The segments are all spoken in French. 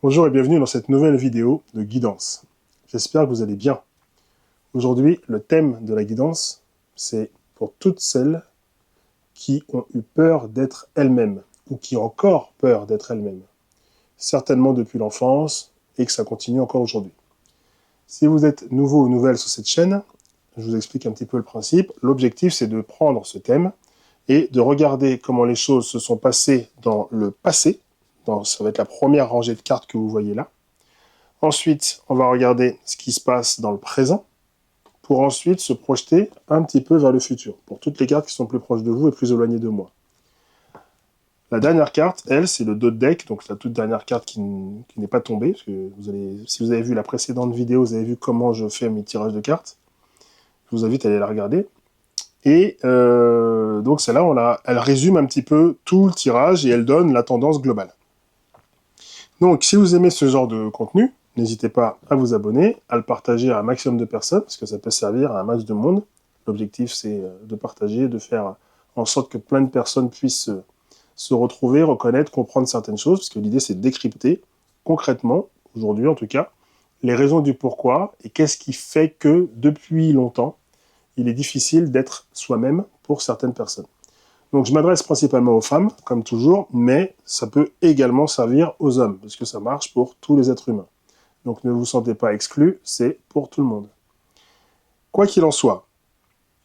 Bonjour et bienvenue dans cette nouvelle vidéo de guidance. J'espère que vous allez bien. Aujourd'hui, le thème de la guidance, c'est pour toutes celles qui ont eu peur d'être elles-mêmes, ou qui ont encore peur d'être elles-mêmes. Certainement depuis l'enfance, et que ça continue encore aujourd'hui. Si vous êtes nouveau ou nouvelle sur cette chaîne, je vous explique un petit peu le principe. L'objectif, c'est de prendre ce thème et de regarder comment les choses se sont passées dans le passé. Ça va être la première rangée de cartes que vous voyez là. Ensuite, on va regarder ce qui se passe dans le présent, pour ensuite se projeter un petit peu vers le futur, pour toutes les cartes qui sont plus proches de vous et plus éloignées de moi. La dernière carte, elle, c'est le dos de deck, donc la toute dernière carte qui n'est pas tombée, parce que si vous avez vu la précédente vidéo, vous avez vu comment je fais mes tirages de cartes. Je vous invite à aller la regarder. Et donc celle-là, elle résume un petit peu tout le tirage et elle donne la tendance globale. Donc, si vous aimez ce genre de contenu, n'hésitez pas à vous abonner, à le partager à un maximum de personnes, parce que ça peut servir à un max de monde. L'objectif, c'est de partager, de faire en sorte que plein de personnes puissent se retrouver, reconnaître, comprendre certaines choses, parce que l'idée, c'est de décrypter concrètement, aujourd'hui en tout cas, les raisons du pourquoi, et qu'est-ce qui fait que, depuis longtemps, il est difficile d'être soi-même pour certaines personnes. Donc je m'adresse principalement aux femmes, comme toujours, mais ça peut également servir aux hommes, parce que ça marche pour tous les êtres humains. Donc ne vous sentez pas exclus, c'est pour tout le monde. Quoi qu'il en soit,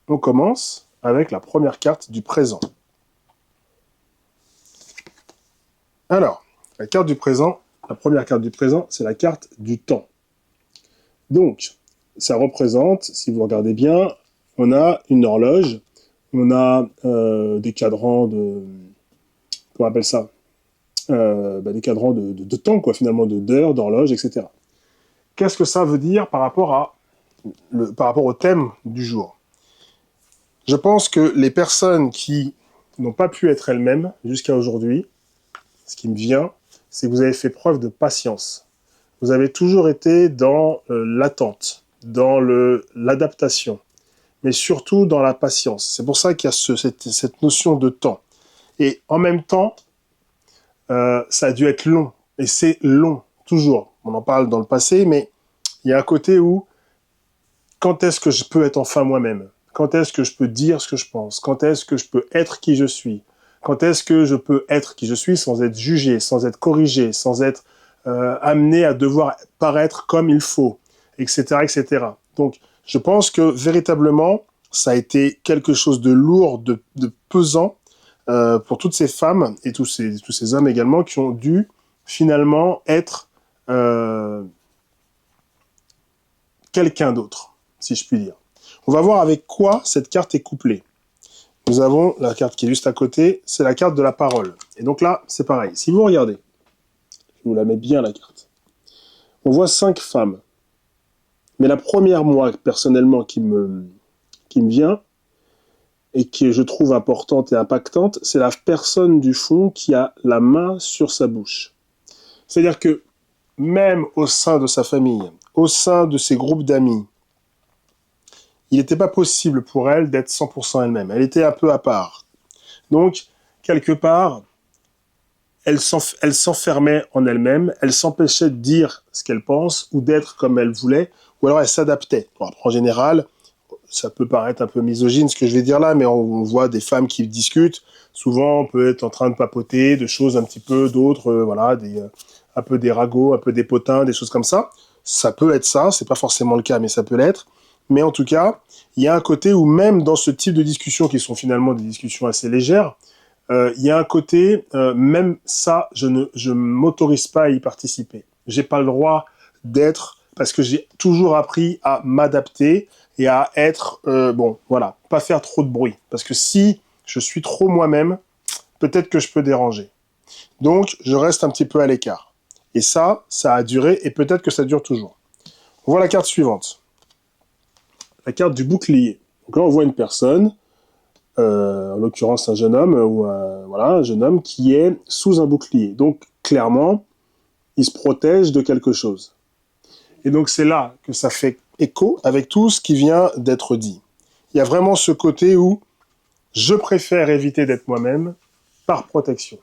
on commence avec la première carte du présent. Alors, la carte du présent, la première carte du présent, c'est la carte du temps. Donc, ça représente, si vous regardez bien, on a une horloge, on a des cadrans de... Comment on appelle ça ? Des cadrans de temps, quoi, finalement, d'heures, d'horloge, etc. Qu'est-ce que ça veut dire par rapport au thème du jour ? Je pense que les personnes qui n'ont pas pu être elles-mêmes jusqu'à aujourd'hui, ce qui me vient, c'est que vous avez fait preuve de patience. Vous avez toujours été dans l'attente, dans l'adaptation, mais surtout dans la patience. C'est pour ça qu'il y a cette notion de temps. Et en même temps, ça a dû être long, et c'est long, toujours. On en parle dans le passé, mais il y a un côté où, quand est-ce que je peux être enfin moi-même ? Quand est-ce que je peux dire ce que je pense ? Quand est-ce que je peux être qui je suis ? Quand est-ce que je peux être qui je suis sans être jugé, sans être corrigé, sans être amené à devoir paraître comme il faut, etc., etc. Donc, je pense que véritablement, ça a été quelque chose de lourd, de pesant, pour toutes ces femmes et tous ces hommes également qui ont dû finalement être quelqu'un d'autre, si je puis dire. On va voir avec quoi cette carte est couplée. Nous avons la carte qui est juste à côté, c'est la carte de la parole. Et donc là, c'est pareil. Si vous regardez, je vous la mets bien la carte, on voit 5 femmes. Mais la première, moi, personnellement, qui me vient, et que je trouve importante et impactante, c'est la personne du fond qui a la main sur sa bouche. C'est-à-dire que même au sein de sa famille, au sein de ses groupes d'amis, il n'était pas possible pour elle d'être 100% elle-même. Elle était un peu à part. Donc, quelque part, elle s'enfermait en elle-même, elle s'empêchait de dire ce qu'elle pense ou d'être comme elle voulait, ou alors elle s'adaptait. Bon, en général, ça peut paraître un peu misogyne ce que je vais dire là, mais on voit des femmes qui discutent. Souvent, on peut être en train de papoter de choses un petit peu d'autres, voilà, un peu des ragots, un peu des potins, des choses comme ça. Ça peut être ça, c'est pas forcément le cas, mais ça peut l'être. Mais en tout cas, il y a un côté où même dans ce type de discussions, qui sont finalement des discussions assez légères, il y a un côté, même ça, je ne m'autorise pas à y participer. J'ai pas le droit d'être, parce que j'ai toujours appris à m'adapter et à être, voilà, pas faire trop de bruit. Parce que si je suis trop moi-même, peut-être que je peux déranger. Donc, je reste un petit peu à l'écart. Et ça a duré, et peut-être que ça dure toujours. On voit la carte suivante. La carte du bouclier. Donc là, on voit une personne, en l'occurrence un jeune homme, ou un jeune homme qui est sous un bouclier. Donc, clairement, il se protège de quelque chose. Et donc, c'est là que ça fait écho avec tout ce qui vient d'être dit. Il y a vraiment ce côté où je préfère éviter d'être moi-même par protection.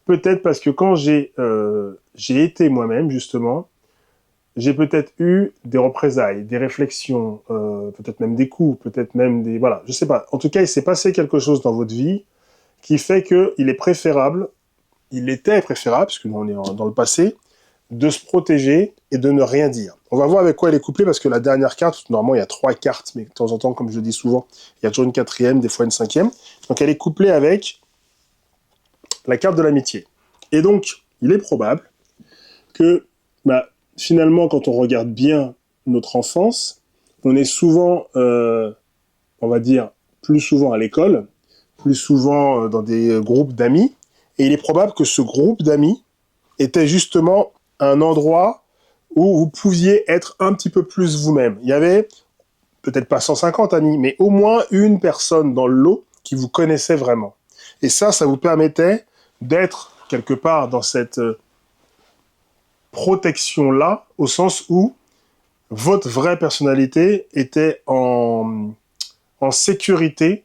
peut-être parce que quand j'ai été moi-même, justement, j'ai peut-être eu des représailles, des réflexions, peut-être même des coups, peut-être même des... Voilà, je sais pas. En tout cas, il s'est passé quelque chose dans votre vie qui fait qu'il est préférable, il était préférable, parce que nous on est dans le passé, de se protéger et de ne rien dire. On va voir avec quoi elle est couplée, parce que la dernière carte, normalement il y a 3 cartes, mais de temps en temps, comme je le dis souvent, il y a toujours une 4e, des fois une 5e. Donc elle est couplée avec la carte de l'amitié. Et donc, il est probable que, finalement, quand on regarde bien notre enfance, on est souvent, on va dire, plus souvent à l'école, plus souvent dans des groupes d'amis, et il est probable que ce groupe d'amis était justement un endroit où vous pouviez être un petit peu plus vous-même. Il y avait peut-être pas 150 amis, mais au moins une personne dans le lot qui vous connaissait vraiment. Et ça vous permettait d'être quelque part dans cette protection-là, au sens où votre vraie personnalité était en sécurité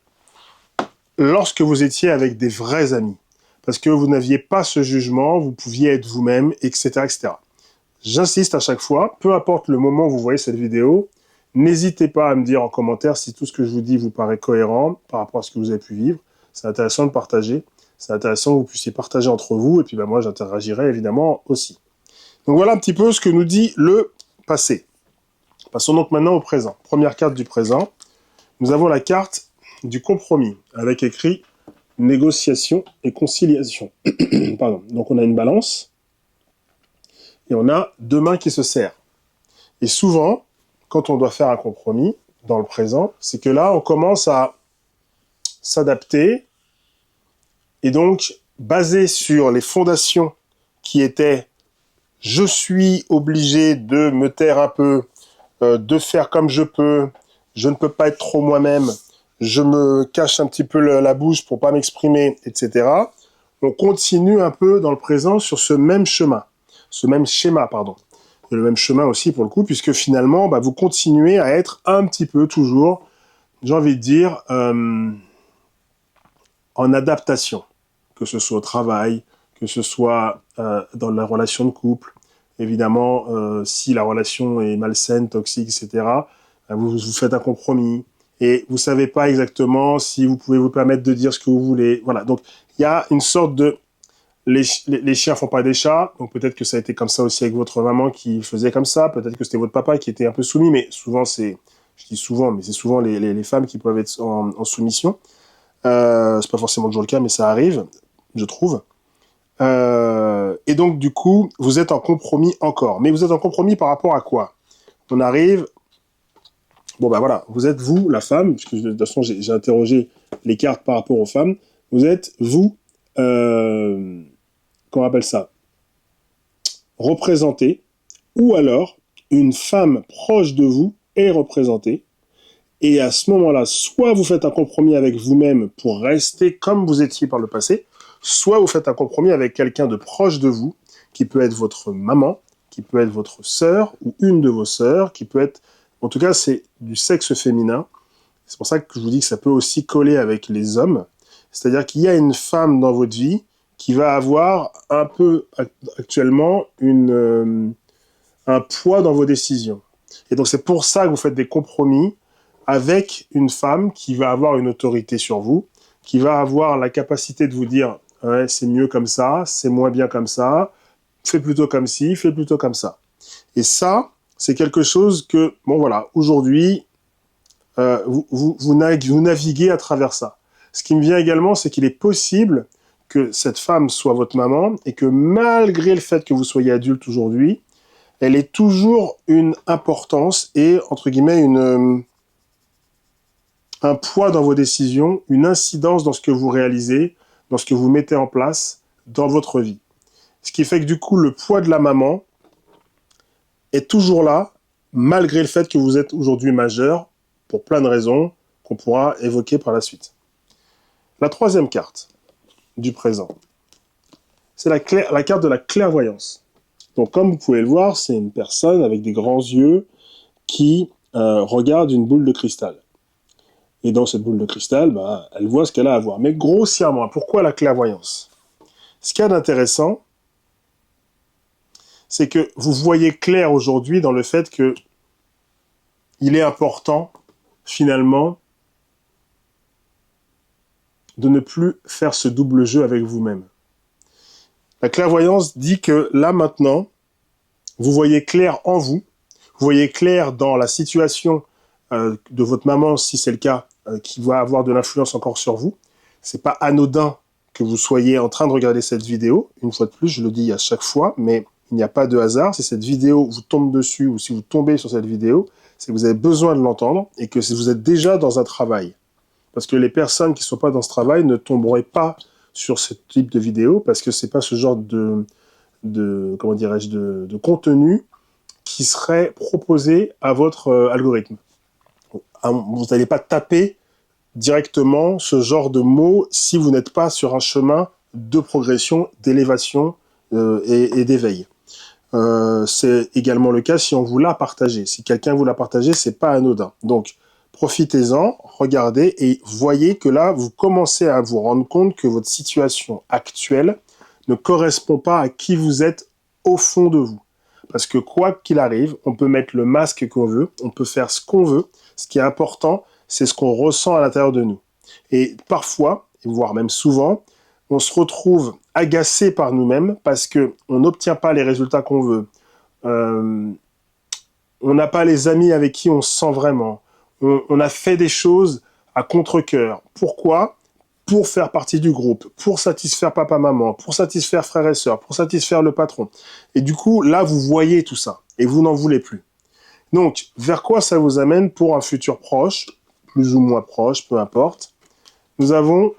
lorsque vous étiez avec des vrais amis. Parce que vous n'aviez pas ce jugement, vous pouviez être vous-même, etc., etc. J'insiste à chaque fois, peu importe le moment où vous voyez cette vidéo, n'hésitez pas à me dire en commentaire si tout ce que je vous dis vous paraît cohérent par rapport à ce que vous avez pu vivre. C'est intéressant de partager. C'est intéressant que vous puissiez partager entre vous, et puis moi j'interagirai évidemment aussi. Donc voilà un petit peu ce que nous dit le passé. Passons donc maintenant au présent. Première carte du présent. Nous avons la carte du compromis, avec écrit négociation et conciliation. Pardon. Donc on a une balance, et on a 2 mains qui se serrent. Et souvent, quand on doit faire un compromis, dans le présent, c'est que là, on commence à s'adapter, et donc, basé sur les fondations qui étaient « je suis obligé de me taire un peu, de faire comme je peux, je ne peux pas être trop moi-même, je me cache un petit peu la bouche pour pas m'exprimer, etc. » On continue un peu dans le présent sur ce même schéma, pardon. Et le même chemin aussi pour le coup, puisque finalement, vous continuez à être un petit peu toujours, j'ai envie de dire, en adaptation, que ce soit au travail, que ce soit dans la relation de couple. Évidemment, si la relation est malsaine, toxique, etc., vous faites un compromis, et vous savez pas exactement si vous pouvez vous permettre de dire ce que vous voulez. Voilà, donc il y a une sorte de... Les chiens font pas des chats, donc peut-être que ça a été comme ça aussi avec votre maman qui faisait comme ça, peut-être que c'était votre papa qui était un peu soumis, mais souvent je dis souvent, mais c'est souvent les femmes qui peuvent être en soumission. C'est pas forcément toujours le cas, mais ça arrive, je trouve. Et donc du coup, vous êtes en compromis encore. Mais vous êtes en compromis par rapport à quoi? On arrive... Bon voilà, vous êtes vous, la femme, puisque de toute façon j'ai interrogé les cartes par rapport aux femmes. Vous êtes vous... qu'on appelle ça, représentée, ou alors une femme proche de vous est représentée, et à ce moment-là, soit vous faites un compromis avec vous-même pour rester comme vous étiez par le passé, soit vous faites un compromis avec quelqu'un de proche de vous, qui peut être votre maman, qui peut être votre sœur, ou une de vos sœurs, qui peut être, en tout cas c'est du sexe féminin, c'est pour ça que je vous dis que ça peut aussi coller avec les hommes, c'est-à-dire qu'il y a une femme dans votre vie qui va avoir un peu actuellement un poids dans vos décisions. Et donc c'est pour ça que vous faites des compromis avec une femme qui va avoir une autorité sur vous, qui va avoir la capacité de vous dire « ouais, c'est mieux comme ça, c'est moins bien comme ça, fais plutôt comme ci, fais plutôt comme ça ». Et ça, c'est quelque chose que, bon voilà, aujourd'hui, vous naviguez à travers ça. Ce qui me vient également, c'est qu'il est possible que cette femme soit votre maman et que malgré le fait que vous soyez adulte aujourd'hui, elle ait toujours une importance et, entre guillemets, un poids dans vos décisions, une incidence dans ce que vous réalisez, dans ce que vous mettez en place dans votre vie. Ce qui fait que du coup, le poids de la maman est toujours là, malgré le fait que vous êtes aujourd'hui majeur, pour plein de raisons qu'on pourra évoquer par la suite. La 3e carte du présent, c'est la carte de la clairvoyance. Donc comme vous pouvez le voir, c'est une personne avec des grands yeux qui regarde une boule de cristal. Et dans cette boule de cristal, elle voit ce qu'elle a à voir. Mais grossièrement, pourquoi la clairvoyance? Ce qu'il y a d'intéressant, c'est que vous voyez clair aujourd'hui dans le fait que il est important, finalement, de ne plus faire ce double jeu avec vous-même. La clairvoyance dit que là, maintenant, vous voyez clair en vous, vous voyez clair dans la situation de votre maman, si c'est le cas, qui va avoir de l'influence encore sur vous. C'est pas anodin que vous soyez en train de regarder cette vidéo. Une fois de plus, je le dis à chaque fois, mais il n'y a pas de hasard. Si cette vidéo vous tombe dessus ou si vous tombez sur cette vidéo, c'est que vous avez besoin de l'entendre et que vous êtes déjà dans un travail. Parce que les personnes qui ne sont pas dans ce travail ne tomberaient pas sur ce type de vidéo parce que c'est pas ce genre comment dirais-je, de contenu qui serait proposé à votre algorithme. Vous n'allez pas taper directement ce genre de mots si vous n'êtes pas sur un chemin de progression, d'élévation et d'éveil. C'est également le cas si on vous l'a partagé. Si quelqu'un vous l'a partagé, c'est pas anodin. Donc, profitez-en, regardez et voyez que là, vous commencez à vous rendre compte que votre situation actuelle ne correspond pas à qui vous êtes au fond de vous. Parce que quoi qu'il arrive, on peut mettre le masque qu'on veut, on peut faire ce qu'on veut. Ce qui est important, c'est ce qu'on ressent à l'intérieur de nous. Et parfois, voire même souvent, on se retrouve agacé par nous-mêmes parce qu'on n'obtient pas les résultats qu'on veut. On n'a pas les amis avec qui on se sent vraiment. On a fait des choses à contre-cœur. Pourquoi ? Pour faire partie du groupe, pour satisfaire papa-maman, pour satisfaire frères et sœurs, pour satisfaire le patron. Et du coup, là, vous voyez tout ça et vous n'en voulez plus. Donc, vers quoi ça vous amène pour un futur proche, plus ou moins proche, peu importe. Nous avons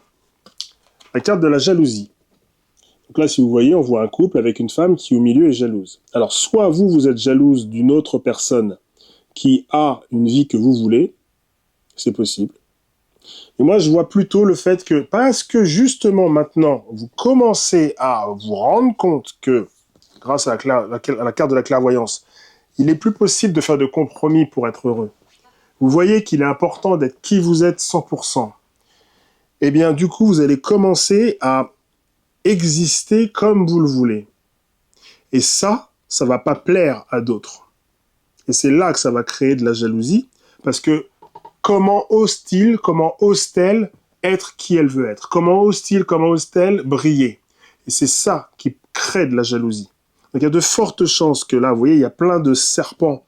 la carte de la jalousie. Donc là, si vous voyez, on voit un couple avec une femme qui, au milieu, est jalouse. Alors, soit vous êtes jalouse d'une autre personne qui a une vie que vous voulez, c'est possible. Et moi, je vois plutôt le fait que, parce que justement maintenant, vous commencez à vous rendre compte que, grâce à la carte de la clairvoyance, il est plus possible de faire de compromis pour être heureux. Vous voyez qu'il est important d'être qui vous êtes 100%. Eh bien, du coup, vous allez commencer à exister comme vous le voulez. Et ça va pas plaire à d'autres. Et c'est là que ça va créer de la jalousie, parce que comment ose-t-il, comment ose-t-elle être qui elle veut être ? Comment ose-t-il, comment ose-t-elle briller ? Et c'est ça qui crée de la jalousie. Donc il y a de fortes chances que là, vous voyez, il y a plein de serpents,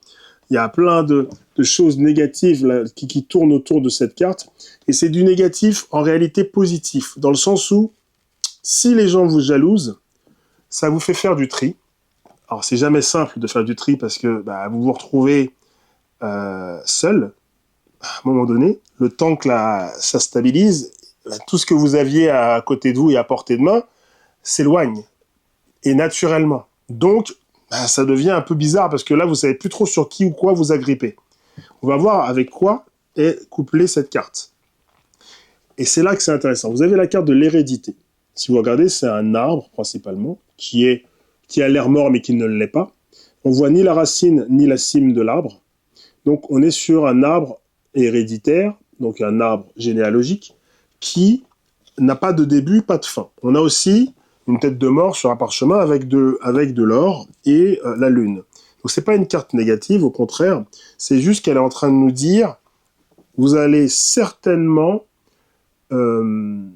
il y a plein de choses négatives là, qui tournent autour de cette carte. Et c'est du négatif en réalité positif, dans le sens où si les gens vous jalousent, ça vous fait faire du tri. Alors c'est jamais simple de faire du tri parce que vous vous retrouvez seul, à un moment donné, le temps que ça stabilise, tout ce que vous aviez à côté de vous et à portée de main s'éloigne, et naturellement. Donc, ça devient un peu bizarre, parce que là, vous savez plus trop sur qui ou quoi vous agripper. On va voir avec quoi est couplée cette carte. Et c'est là que c'est intéressant. Vous avez la carte de l'hérédité. Si vous regardez, c'est un arbre, principalement, qui a l'air mort, mais qui ne l'est pas. On voit ni la racine, ni la cime de l'arbre. Donc, on est sur un arbre héréditaire, donc un arbre généalogique, qui n'a pas de début, pas de fin. On a aussi une tête de mort sur un parchemin avec de l'or et la lune. Donc c'est pas une carte négative, au contraire, c'est juste qu'elle est en train de nous dire, vous allez certainement, on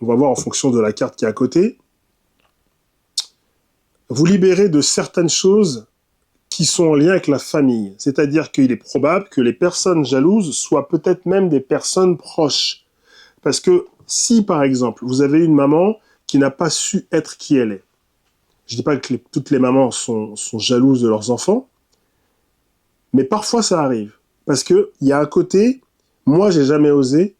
va voir en fonction de la carte qui est à côté, vous libérer de certaines choses qui sont en lien avec la famille. C'est-à-dire qu'il est probable que les personnes jalouses soient peut-être même des personnes proches. Parce que si, par exemple, vous avez une maman qui n'a pas su être qui elle est, je ne dis pas que toutes les mamans sont jalouses de leurs enfants, mais parfois ça arrive. Parce qu'il y a un côté, moi j'ai jamais osé,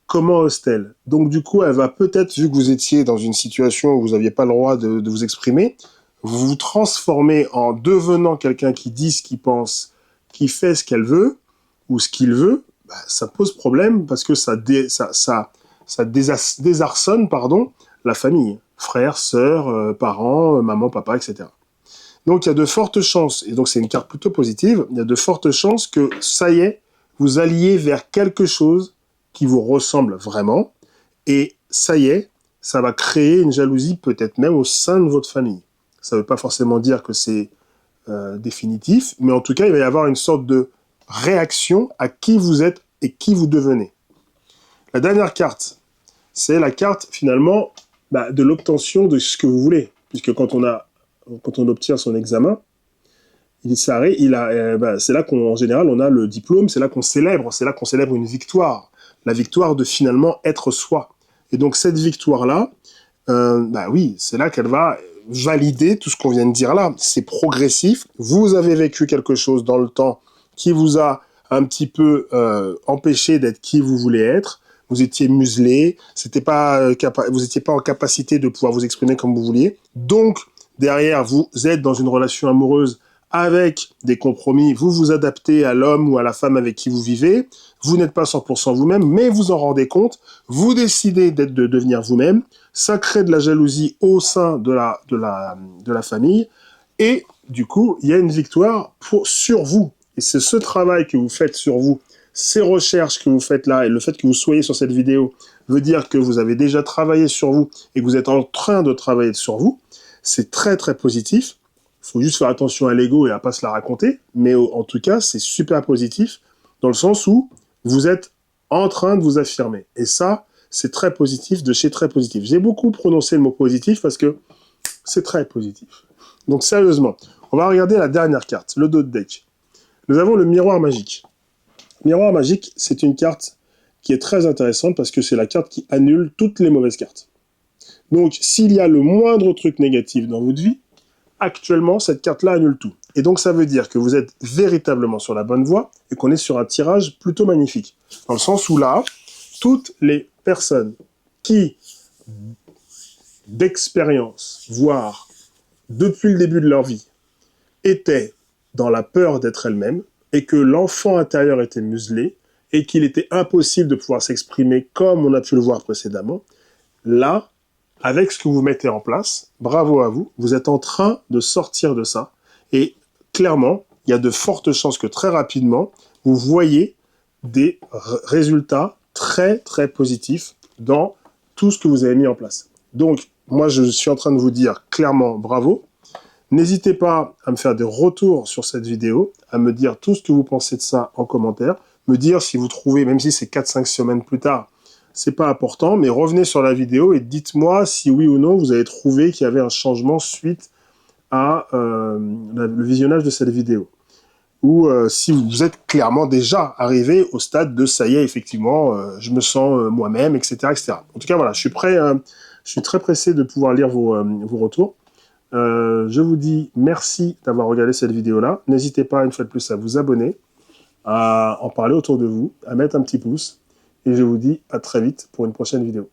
comment ose-t-elle ? Donc du coup, elle va peut-être, vu que vous étiez dans une situation où vous n'aviez pas le droit de vous exprimer, vous vous transformez en devenant quelqu'un qui dit ce qu'il pense, qui fait ce qu'elle veut, ou ce qu'il veut, ça pose problème parce que ça désarçonne la famille, frères, sœurs, parents, maman, papa, etc. Donc il y a de fortes chances, et donc c'est une carte plutôt positive, il y a de fortes chances que ça y est, vous alliez vers quelque chose qui vous ressemble vraiment, et ça y est, ça va créer une jalousie peut-être même au sein de votre famille. Ça ne veut pas forcément dire que c'est définitif, mais en tout cas, il va y avoir une sorte de réaction à qui vous êtes et qui vous devenez. La dernière carte, c'est la carte finalement de l'obtention de ce que vous voulez, puisque quand on obtient son examen, c'est là qu'en général on a le diplôme, c'est là qu'on célèbre une victoire, la victoire de finalement être soi. Et donc cette victoire-là, oui, c'est là qu'elle va valider tout ce qu'on vient de dire là. C'est progressif. Vous avez vécu quelque chose dans le temps qui vous a un petit peu empêché d'être qui vous voulez être. Vous étiez muselé, vous n'étiez pas en capacité de pouvoir vous exprimer comme vous vouliez. Donc, derrière, vous êtes dans une relation amoureuse avec des compromis. Vous vous adaptez à l'homme ou à la femme avec qui vous vivez. Vous n'êtes pas 100% vous-même, mais vous en rendez compte. Vous décidez de devenir vous-même. Ça crée de la jalousie au sein de la famille. Et du coup, il y a une victoire sur vous. Et c'est ce travail que vous faites sur vous, ces recherches que vous faites là, et le fait que vous soyez sur cette vidéo, veut dire que vous avez déjà travaillé sur vous et que vous êtes en train de travailler sur vous. C'est très, très positif. Il faut juste faire attention à l'ego et à pas se la raconter. Mais en tout cas, c'est super positif dans le sens où vous êtes en train de vous affirmer. Et ça, c'est très positif de chez très positif. J'ai beaucoup prononcé le mot positif parce que c'est très positif. Donc sérieusement, on va regarder la dernière carte, le dos de deck. Nous avons le miroir magique. Le miroir magique, c'est une carte qui est très intéressante parce que c'est la carte qui annule toutes les mauvaises cartes. Donc, s'il y a le moindre truc négatif dans votre vie, actuellement, cette carte-là annule tout. Et donc, ça veut dire que vous êtes véritablement sur la bonne voie et qu'on est sur un tirage plutôt magnifique. Dans le sens où là, toutes les personnes qui, d'expérience, voire depuis le début de leur vie, étaient dans la peur d'être elles-mêmes et que l'enfant intérieur était muselé et qu'il était impossible de pouvoir s'exprimer comme on a pu le voir précédemment, là, avec ce que vous mettez en place, bravo à vous, vous êtes en train de sortir de ça. Et clairement, il y a de fortes chances que très rapidement, vous voyez des résultats très, très positifs dans tout ce que vous avez mis en place. Donc, moi, je suis en train de vous dire clairement bravo. N'hésitez pas à me faire des retours sur cette vidéo, à me dire tout ce que vous pensez de ça en commentaire, me dire si vous trouvez, même si c'est 4-5 semaines plus tard, c'est pas important, mais revenez sur la vidéo et dites-moi si oui ou non vous avez trouvé qu'il y avait un changement suite à le visionnage de cette vidéo. Ou si vous êtes clairement déjà arrivé au stade de ça y est, effectivement, je me sens moi-même, etc., etc. En tout cas, voilà, je suis très pressé de pouvoir lire vos retours. Je vous dis merci d'avoir regardé cette vidéo-là. N'hésitez pas, une fois de plus, à vous abonner, à en parler autour de vous, à mettre un petit pouce. Et je vous dis à très vite pour une prochaine vidéo.